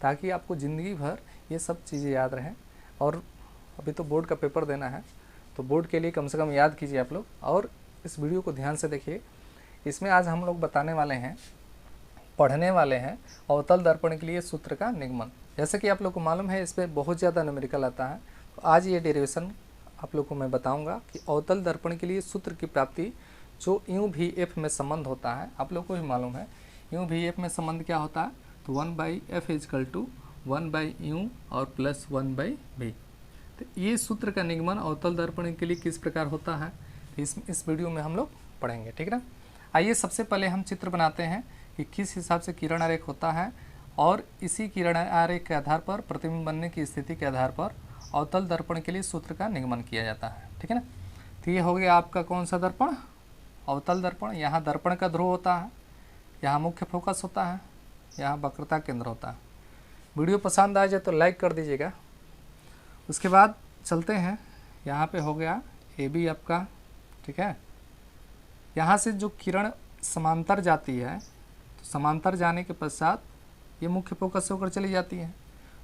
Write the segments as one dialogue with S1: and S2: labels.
S1: ताकि आपको ज़िंदगी भर ये सब चीज़ें याद रहें। और अभी तो बोर्ड का पेपर देना है, तो बोर्ड के लिए कम से कम याद कीजिए आप लोग, और इस वीडियो को ध्यान से देखिए। इसमें आज हम लोग बताने वाले हैं, पढ़ने वाले हैं अवतल दर्पण के लिए सूत्र का निगमन। जैसे कि आप लोग को मालूम है, इस पर बहुत ज़्यादा न्यूमेरिकल आता है, तो आज ये डेरिवेशन आप लोग को मैं बताऊंगा कि अवतल दर्पण के लिए सूत्र की प्राप्ति जो यू भी एफ में संबंध होता है। आप लोग को भी मालूम है यू भी एफ में संबंध क्या होता है, तो 1/f इजकल टू 1/u और प्लस 1/v। तो ये सूत्र का निगमन अवतल दर्पण के लिए किस प्रकार होता है, इस वीडियो में हम लोग पढ़ेंगे, ठीक है ना। आइए सबसे पहले हम चित्र बनाते हैं कि किस हिसाब से किरण आरेख होता है, और इसी किरण आरेख के आधार पर प्रतिबिंब बनने की स्थिति के आधार पर अवतल दर्पण के लिए सूत्र का निगमन किया जाता है, ठीक है ना। तो ये हो गया आपका कौन सा दर्पण, अवतल दर्पण। यहाँ दर्पण का ध्रुव होता है, यहाँ मुख्य फोकस होता है, यहाँ वक्रता केंद्र होता है। वीडियो पसंद आ जाए तो लाइक कर दीजिएगा। उसके बाद चलते हैं, यहाँ पे हो गया ए बी आपका, ठीक है। यहाँ से जो किरण समांतर जाती है, तो समांतर जाने के पश्चात ये मुख्य फोकस से होकर चली जाती है।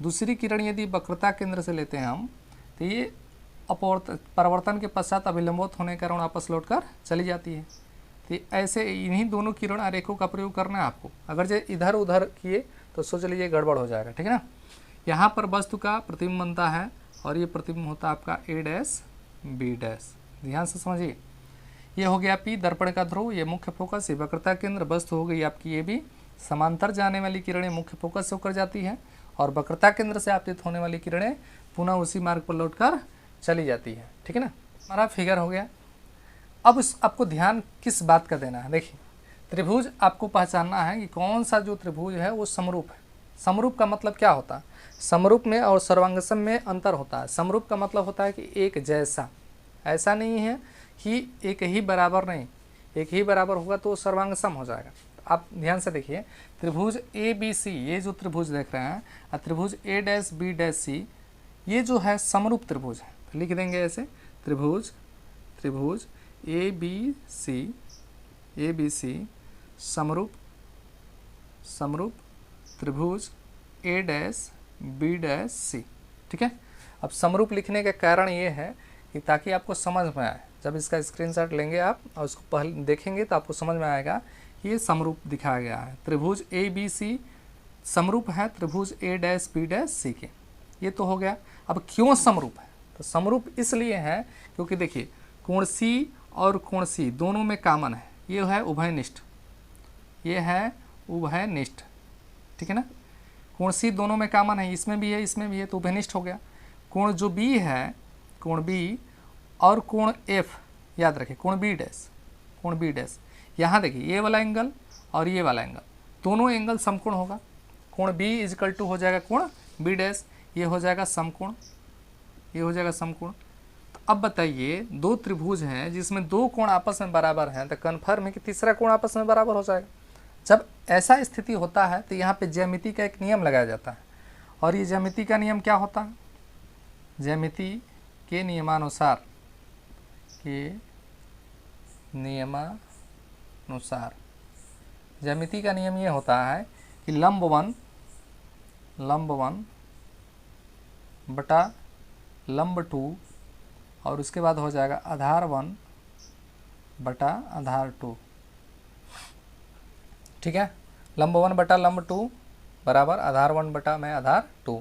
S1: दूसरी किरण यदि वक्रता केंद्र से लेते हैं हम, तो ये परावर्तन के पश्चात अभिलंबित होने के कारण वापस लौटकर चली जाती है। तो ऐसे इन्हीं दोनों किरण आरेखों का प्रयोग करना है आपको। अगर जो इधर उधर किए तो सोच लीजिए गड़बड़ हो जाएगा, ठीक है ना। यहाँ पर वस्तु का प्रतिबिंब बनता है, और ये प्रतिबिंब होता है आपका ए डैश बी डैश। ध्यान से समझिए, ये हो गया पी दर्पण का ध्रुव, ये मुख्य फोकस, ये वक्रता केंद्र, वस्तु हो गई आपकी ये भी। समांतर जाने वाली किरणें मुख्य फोकस से होकर जाती हैं, और वक्रता केंद्र से आपतित होने वाली किरणें पुनः उसी मार्ग पर लौटकर चली जाती है, ठीक है ना। हमारा फिगर हो गया। अब आपको ध्यान किस बात का देना है, देखिए त्रिभुज आपको पहचानना है कि कौन सा जो त्रिभुज है वो समरूप है। समरूप का मतलब क्या होता है, समरूप में और सर्वांगसम में अंतर होता है। समरूप का मतलब होता है कि एक जैसा, ऐसा नहीं है कि एक ही बराबर, नहीं, एक ही बराबर होगा तो सर्वांगसम हो जाएगा। आप ध्यान से देखिए, त्रिभुज ए बी सी, ये जो त्रिभुज देख रहे हैं, और त्रिभुज ए डैश बी डैश सी, ये जो है समरूप त्रिभुज है। तो लिख देंगे ऐसे, त्रिभुज ए बी सी समरूप त्रिभुज ए डैश बी डैश सी, ठीक है। अब समरूप लिखने का कारण ये है कि ताकि आपको समझ में आए, जब इसका स्क्रीनशॉट लेंगे आप और उसको पहले देखेंगे तो आपको समझ में आएगा कि ये समरूप दिखाया गया है। त्रिभुज ए बी सी समरूप है त्रिभुज ए डैश बी डैश सी के। ये तो हो गया। अब क्यों समरूप है, तो समरूप इसलिए है क्योंकि देखिए कोण सी और कोण सी दोनों में कॉमन है, ये है उभयनिष्ठ, ये है उभयनिष्ठ, ठीक है ना। कोण सी दोनों में कॉमन है, इसमें भी है इसमें भी है, तो उभयनिष्ठ हो गया। कोण जो बी है, कोण बी और कोण एफ, याद रखिए कोण बी डैश, यहाँ देखिए ये वाला एंगल और ये वाला एंगल, दोनों एंगल समकोण होगा। कोण बी इजकल टू हो जाएगा कोण बी डैश, ये हो जाएगा समकोण, ये हो जाएगा समकोण। तो अब बताइए, दो त्रिभुज हैं जिसमें दो कोण आपस में बराबर हैं, तो कन्फर्म है कि तीसरा कोण आपस में बराबर हो जाएगा। जब ऐसा स्थिति होता है तो यहाँ पे ज्यामिति का एक नियम लगाया जाता है, और ये ज्यामिति का नियम क्या होता है, ज्यामिति के नियमानुसार ज्यामिति का नियम ये होता है कि लंब वन बटा लंब 2, और उसके बाद हो जाएगा आधार 1 बटा आधार 2, ठीक है। लंब 1 बटा लंब 2 बराबर आधार 1 बटा में आधार 2,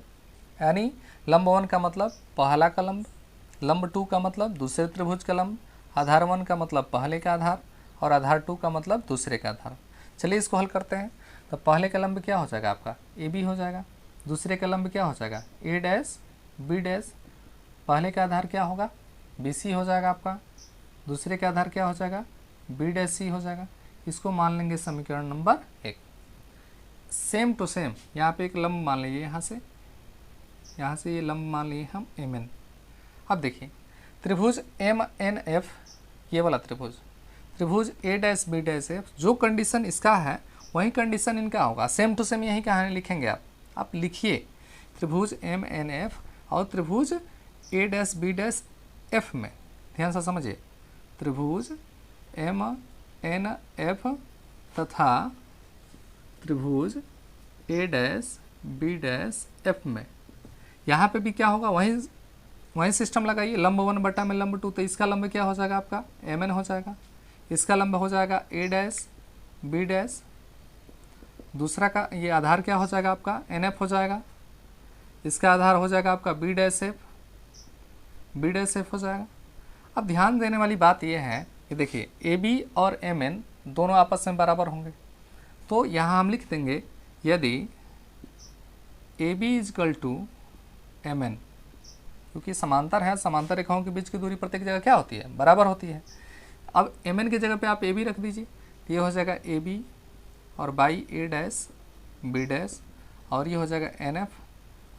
S1: यानी लंब 1 का मतलब पहला का लंब 2 का मतलब दूसरे त्रिभुज का लंब, आधार 1 का मतलब पहले का आधार, और आधार 2 का मतलब दूसरे का आधार। चलिए इसको हल करते हैं। तो पहले का लंब क्या हो जाएगा आपका, ए बी हो जाएगा। दूसरे का लंब क्या हो जाएगा, ए डैश बी डैश। पहले का आधार क्या होगा, बी सी हो जाएगा आपका। दूसरे का आधार क्या हो जाएगा, बी डैश सी हो जाएगा। इसको मान लेंगे समीकरण नंबर 1। सेम टू सेम यहाँ पे एक लंब मान लीजिए, यहाँ से ये लंब मान लिए हम एम एन। अब देखिए त्रिभुज एम एन एफ, ये वाला त्रिभुज ए डैश बी डैश एफ, जो कंडीशन इसका है वही कंडीशन इनका होगा। सेम टू सेम यही कहानी लिखेंगे आप लिखिए त्रिभुज एम एन एफ और त्रिभुज ए डैश बी डैश एफ में, ध्यान से समझिए, त्रिभुज एम एन एफ तथा त्रिभुज ए डैश बी डैश एफ में। यहाँ पे भी क्या होगा, वही सिस्टम लगाइए, लंब 1 बटा में लंब 2, तो इसका लंब क्या हो जाएगा आपका एम एन हो जाएगा, इसका लंब हो जाएगा ए डैश बी डैश, दूसरा का ये आधार क्या हो जाएगा आपका एन एफ हो जाएगा, इसका आधार हो जाएगा आपका बी डैश एफ हो जाएगा। अब ध्यान देने वाली बात यह है कि देखिए ए बी और एम एन दोनों आपस में बराबर होंगे, तो यहाँ हम लिख देंगे यदि A B is equal to M N, क्योंकि समांतर है, समांतर रेखाओं के बीच की दूरी प्रत्येक जगह क्या होती है, बराबर होती है। अब एम एन की जगह पे आप ए बी रख दीजिए, तो ये हो जाएगा ए बी और by A dash B dash, और ये हो जाएगा एन एफ,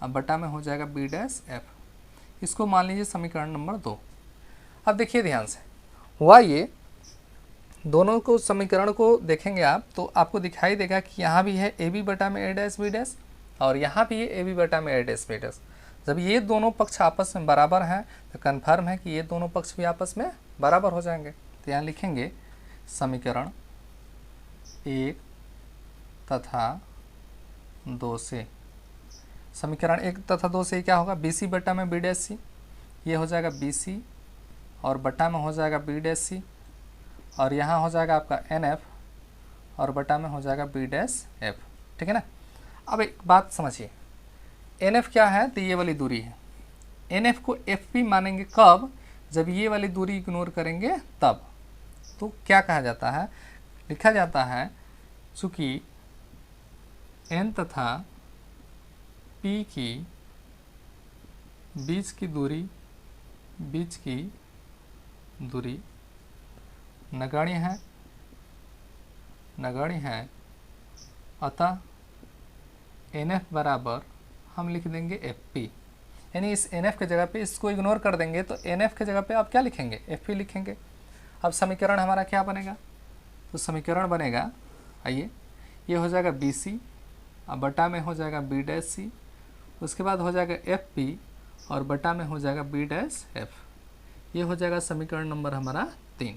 S1: अब बटा में हो जाएगा बी डैश एफ। इसको मान लीजिए समीकरण नंबर 2। अब देखिए ध्यान से, हुआ ये, दोनों को समीकरण को देखेंगे आप तो आपको दिखाई देगा कि यहाँ भी है ए बी बटा में ए डैश बी डैश, और यहाँ भी है ए बी बटा में ए डैश बी डैश। जब ये दोनों पक्ष आपस में बराबर हैं तो कन्फर्म है कि ये दोनों पक्ष भी आपस में बराबर हो जाएंगे। तो यहाँ लिखेंगे समीकरण 1 तथा 2 से, समीकरण 1 तथा 2 से क्या होगा, बी सी बटा में बी डैश सी, ये हो जाएगा बी सी और बटा में हो जाएगा बी डैश सी, और यहाँ हो जाएगा आपका एन एफ और बटा में हो जाएगा बी डैश एफ। ठीक है ना। अब एक बात समझिए, एन एफ क्या है, तो ये वाली दूरी है। एन एफ को एफ पी मानेंगे कब, जब ये वाली दूरी इग्नोर करेंगे तब। तो क्या कहा जाता है, लिखा जाता है चूँकि एन तथा पी की बीच की दूरी नगण्य है, अतः एन एफ बराबर हम लिख देंगे एफ पी, यानी इस एन एफ के जगह पे इसको इग्नोर कर देंगे, तो एन एफ के जगह पे आप क्या लिखेंगे, एफ पी लिखेंगे। अब समीकरण हमारा क्या बनेगा, तो समीकरण बनेगा, आइए, ये हो जाएगा बी सी, अब बटा में हो जाएगा बी डैश सी, उसके बाद हो जाएगा एफ पी और बटा में हो जाएगा बी डैश एफ। ये हो जाएगा समीकरण नंबर हमारा 3।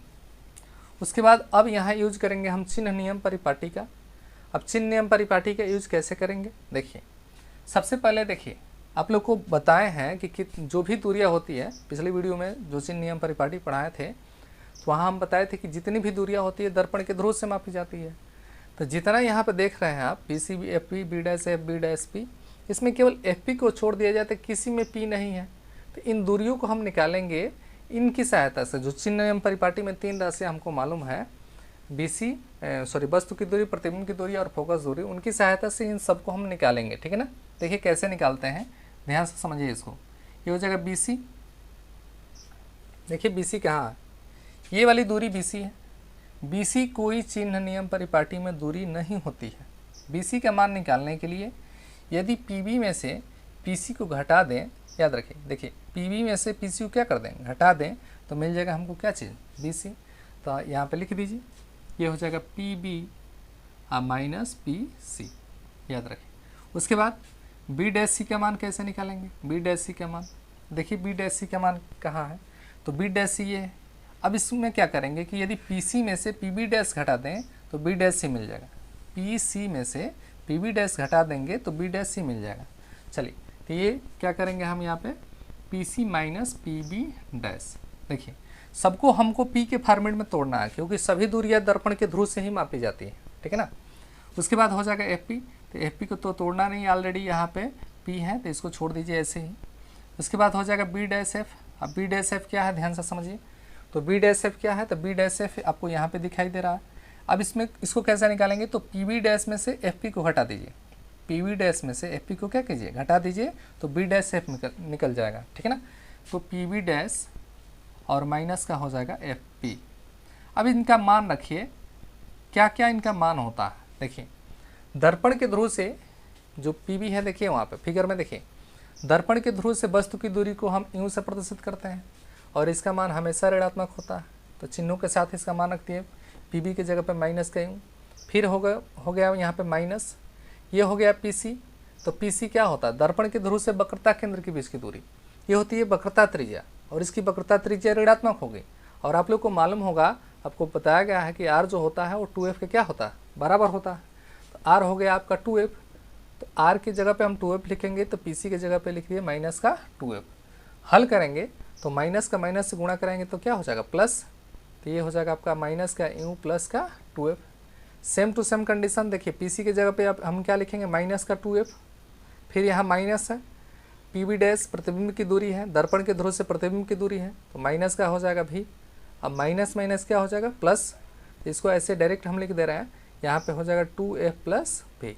S1: उसके बाद अब यहाँ यूज करेंगे हम चिन्ह नियम परिपाटी का। अब चिन्ह नियम परिपाटी का यूज कैसे करेंगे, देखिए सबसे पहले देखिए आप लोग को बताए हैं कि जो भी दूरियाँ होती है, पिछली वीडियो में जो चिन्ह नियम परिपाटी पढ़ाए थे तो वहाँ हम बताए थे कि जितनी भी दूरियाँ होती है दर्पण के ध्रुव से मापी जाती है। तो जितना यहाँ पे देख रहे हैं आप P C B F P B dash F B dash P, इसमें केवल एफ पी को छोड़ दिया जाए तो किसी में पी नहीं है। तो इन दूरियों को हम निकालेंगे इनकी सहायता से। जो चिन्ह नियम परिपाटी में 3 राशि हमको मालूम है, वस्तु की दूरी, प्रतिबिंब की दूरी और फोकस दूरी, उनकी सहायता से इन सबको हम निकालेंगे। ठीक है ना। देखिए कैसे निकालते हैं, ध्यान से समझिए इसको। ये हो जाएगा बी सी, देखिए बी सी कहाँ है, ये वाली दूरी बी सी है। बी सी कोई चिन्ह नियम परिपाटी में दूरी नहीं होती है। बी सी का मान निकालने के लिए यदि पी बी में से पी सी को घटा दें, याद रखिए, देखिए पी बी में से पी सी को क्या कर दें, घटा दें, तो मिल जाएगा हमको क्या चीज़, बी सी। तो यहाँ पे लिख दीजिए, ये हो जाएगा P B minus P C, याद रखिए। उसके बाद बी डैश सी का मान कैसे निकालेंगे, बी डैश सी का मान, देखिए बी डैश सी का मान कहाँ है, तो बी डैश सी ये है। अब इसमें क्या करेंगे कि यदि पी सी में से पी बी डैश घटा दें तो बी डैश सी मिल जाएगा। पी सी में से पी बी डैश घटा देंगे तो बी डैश सी मिल जाएगा। चलिए, तो ये क्या करेंगे हम यहाँ पे, P C minus P B dash. देखिए सबको हमको पी के फॉर्मेट में तोड़ना है, क्योंकि सभी दूरियां दर्पण के ध्रुव से ही मापी जाती है। ठीक है ना। उसके बाद हो जाएगा एफ पी, तो एफ पी को तो तोड़ना नहीं, ऑलरेडी यहाँ पे पी है तो इसको छोड़ दीजिए ऐसे ही। उसके बाद हो जाएगा बी डैश एफ। अब बी डैश एफ क्या है, ध्यान से समझिए। तो बी डैश एफ क्या है, तो बी डैश एफ आपको यहाँ पे दिखाई दे रहा है। अब इसको कैसे निकालेंगे, तो पी बी डैश में से एफ पी को हटा दीजिए, पी बी डैश में से एफ पी को क्या कीजिए, घटा दीजिए, तो बी डैश एफ निकल जाएगा। ठीक है ना। तो पी बी डैश और माइनस का हो जाएगा एफ पी। अब इनका मान रखिए, क्या क्या इनका मान होता है। देखिए दर्पण के ध्रुव से जो पी बी है, देखिए वहाँ पे फिगर में देखिए, दर्पण के ध्रुव से वस्तु की दूरी को हम यूँ से प्रदर्शित करते हैं और इसका मान हमेशा ऋणात्मक होता है। तो चिन्हों के साथ इसका मान रखती है, पी बी की जगह पे माइनस का यूँ, फिर हो गया यहाँ पे माइनस, ये हो गया पी सी। तो पी सी क्या होता है, दर्पण के ध्रुव से वक्रता केंद्र के बीच की दूरी, ये होती है वक्रता त्रिज्या, और इसकी वक्रता त्रिज्या ऋणात्मक होगी। और आप लोग को मालूम होगा, आपको बताया गया है कि आर जो होता है वो 2f के क्या होता है, बराबर होता है। तो आर हो गया आपका 2f, तो r की जगह पे हम 2f लिखेंगे, तो pc की जगह पे लिख दिए माइनस का 2f। हल करेंगे तो माइनस का माइनस से गुणा कराएंगे तो क्या हो जाएगा प्लस, तो ये हो जाएगा आपका माइनस का u प्लस का 2f। Same to same condition देखिए, pc की जगह पे अब हम क्या लिखेंगे माइनस का 2f, फिर यहाँ माइनस है, पी डैश प्रतिबिंब की दूरी है, दर्पण के ध्रुव से प्रतिबिंब की दूरी है, तो माइनस का हो जाएगा भी। अब माइनस माइनस क्या हो जाएगा प्लस, तो इसको ऐसे डायरेक्ट हम लिख दे रहे हैं, यहाँ पे हो जाएगा 2f प्लस भी।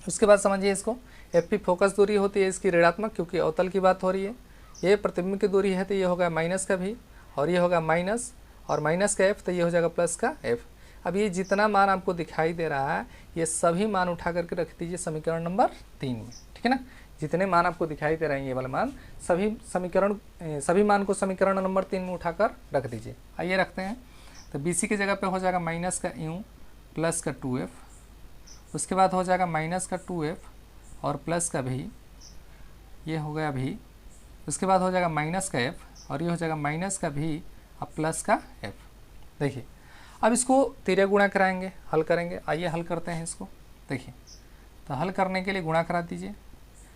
S1: उसके बाद समझिए इसको, एफ पी फोकस दूरी होती है इसकी ऋणात्मक, क्योंकि अवतल की बात हो रही है। ये प्रतिबिंब की दूरी है तो ये होगा माइनस का भी, और ये होगा माइनस और माइनस का एफ, तो ये हो जाएगा प्लस का एफ। अब ये जितना मान आपको दिखाई दे रहा है ये सभी मान उठा करके रख दीजिए समीकरण नंबर 3 में, ठीक है ना। जितने मान आपको दिखाई दे रहे हैं ये वाले मान, सभी मान को समीकरण नंबर 3 में उठाकर रख दीजिए। आइए रखते हैं, तो बी सी की जगह पे हो जाएगा माइनस का यू प्लस का 2f, उसके बाद हो जाएगा माइनस का 2f और प्लस का भी, ये हो गया भी, उसके बाद हो जाएगा माइनस का f और ये हो जाएगा माइनस का भी अब प्लस का f। देखिए अब इसको तिर्य गुणा कराएंगे, हल करेंगे। आइए हल करते हैं इसको। देखिए तो हल करने के लिए गुणा करा दीजिए।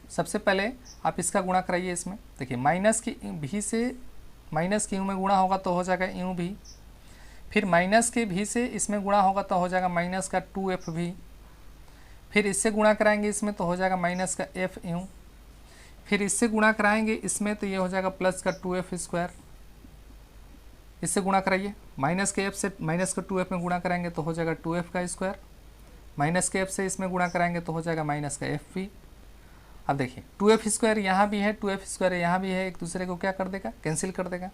S1: सबसे पहले आप इसका गुणा कराइए इसमें। देखिए माइनस की भी से माइनस की यू में गुणा होगा तो हो जाएगा यू भी, फिर माइनस के भी से इसमें गुणा होगा तो हो जाएगा माइनस का 2f भी, फिर इससे गुणा कराएंगे इसमें तो हो जाएगा माइनस का एफ यू, फिर इससे गुणा कराएंगे इसमें तो ये हो जाएगा प्लस का 2f स्क्वायर। इससे गुणा कराइए, माइनस के एफ से माइनस का 2f में गुणा कराएंगे तो हो जाएगा 2f का स्क्वायर, माइनस के एफ से इसमें गुणा कराएंगे तो हो जाएगा माइनस का एफ भी। अब देखिए 2f स्क्वायर यहाँ भी है, 2f स्क्वायर यहाँ भी है, एक दूसरे को क्या कर देगा कैंसिल कर देगा।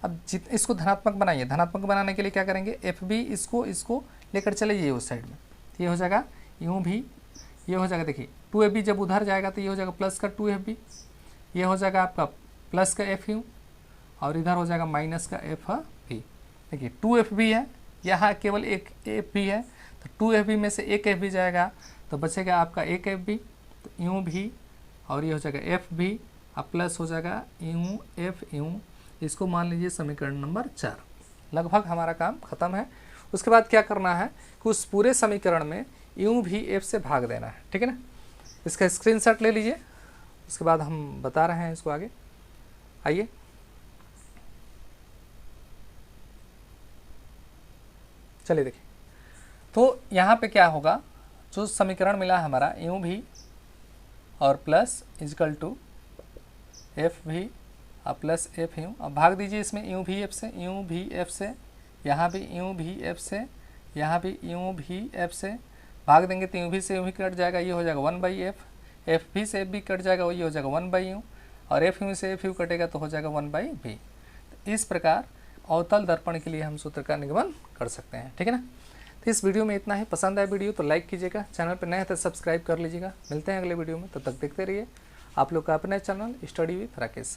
S1: अब इसको धनात्मक बनाइए, धनात्मक बनाने के लिए क्या करेंगे, एफ भी इसको लेकर चले जाइए उस साइड में, तो ये हो जाएगा यूँ भी, ये हो जाएगा देखिए 2f भी जब उधर जाएगा तो ये हो जाएगा प्लस का 2f भी, ये हो जाएगा आपका प्लस का एफ यू और इधर हो जाएगा माइनस का एफ भी। देखिए 2f भी है, यहाँ केवल एक एफ भी है, तो 2f भी में से एक एफ भी जाएगा तो बचेगा आपका एक एफ भी, तो यूँ भी और ये हो जाएगा एफ भी, अब प्लस हो जाएगा यूँ एफ यूँ। इसको मान लीजिए समीकरण नंबर 4। लगभग हमारा काम खत्म है। उसके बाद क्या करना है कि उस पूरे समीकरण में यूँ भी एफ से भाग देना है, ठीक है ना। इसका स्क्रीनशॉट ले लीजिए, उसके बाद हम बता रहे हैं इसको आगे। आइए चलिए देखिए, तो यहाँ पे क्या होगा, जो समीकरण मिला हमारा यूँ भी और प्लस इजकल टू एफ भी और प्लस एफ यूँ। अब भाग दीजिए इसमें यूँ भी एफ से, यूँ भी एफ से, यहाँ भी यूँ भी एफ से, यहाँ भी यूँ भी एफ से भाग देंगे तो यूँ भी से यूँ भी कट जाएगा, ये हो जाएगा 1/f, एफ भी से एफ भी कट जाएगा, वही हो जाएगा 1/u और एफ यू से एफ यू कटेगा तो हो जाएगा 1/v। तो इस प्रकार अवतल दर्पण के लिए हम सूत्र का निगमन कर सकते हैं, ठीक है ना। तो इस वीडियो में इतना ही। पसंद आए वीडियो तो लाइक कीजिएगा, चैनल पर नए हैं तो सब्सक्राइब कर लीजिएगा। मिलते हैं अगले वीडियो में, तब तक देखते रहिए आप लोग का अपना चैनल स्टडी विथ राकेश।